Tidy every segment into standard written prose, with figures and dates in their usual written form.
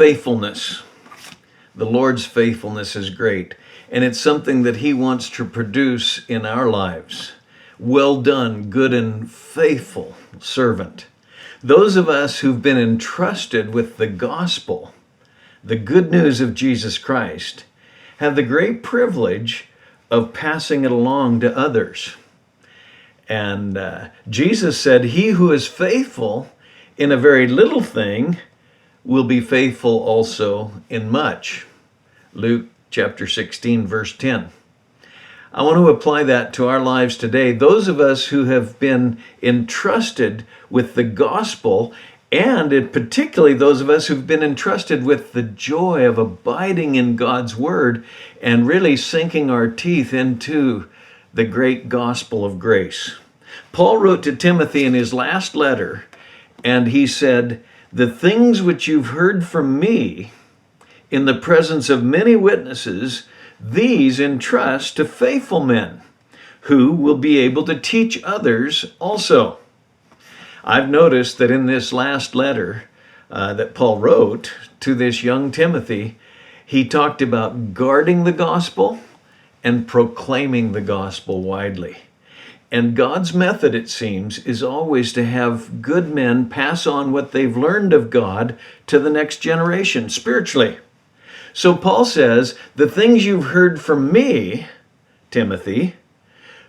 faithfulness. The Lord's faithfulness is great, and it's something that he wants to produce in our lives. Well done, good and faithful servant. Those of us who've been entrusted with the gospel, the good news of Jesus Christ, have the great privilege of passing it along to others. And Jesus said, he who is faithful in a very little thing will be faithful also in much. Luke chapter 16, verse 10. I want to apply that to our lives today. Those of us who have been entrusted with the gospel, and particularly those of us who've been entrusted with the joy of abiding in God's word and really sinking our teeth into the great gospel of grace. Paul wrote to Timothy in his last letter, and he said, the things which you've heard from me in the presence of many witnesses, these entrust to faithful men who will be able to teach others also. I've noticed that in this last letter that Paul wrote to this young Timothy, he talked about guarding the gospel and proclaiming the gospel widely. And God's method, it seems, is always to have good men pass on what they've learned of God to the next generation spiritually. So Paul says, the things you've heard from me, Timothy,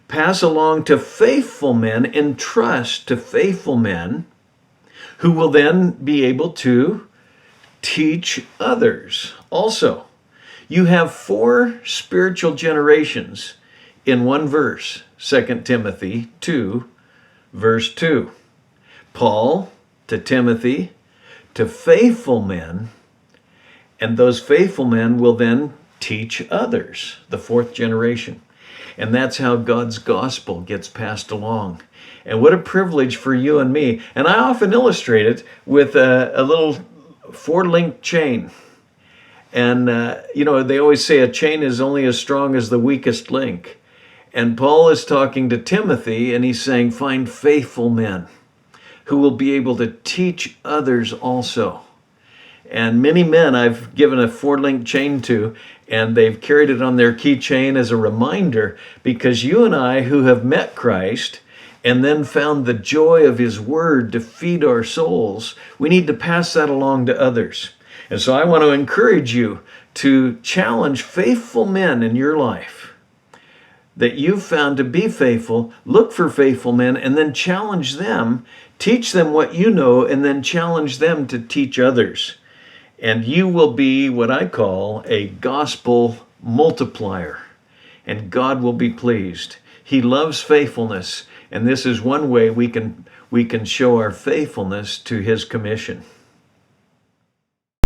pass along to faithful men, entrust to faithful men who will then be able to teach others also. You have 4 spiritual generations in one verse, 2 Timothy 2, verse 2. Paul to Timothy, to faithful men, and those faithful men will then teach others, the 4th generation. And that's how God's gospel gets passed along. And what a privilege for you and me. And I often illustrate it with a little 4-link chain. And, they always say a chain is only as strong as the weakest link. And Paul is talking to Timothy, and he's saying, find faithful men who will be able to teach others also. And many men I've given a 4-link chain to, and they've carried it on their keychain as a reminder, because you and I who have met Christ and then found the joy of his word to feed our souls, we need to pass that along to others. And so I want to encourage you to challenge faithful men in your life that you've found to be faithful. Look for faithful men and then challenge them, teach them what you know, and then challenge them to teach others. And you will be what I call a gospel multiplier, and God will be pleased. He loves faithfulness, and this is one way we can show our faithfulness to his commission.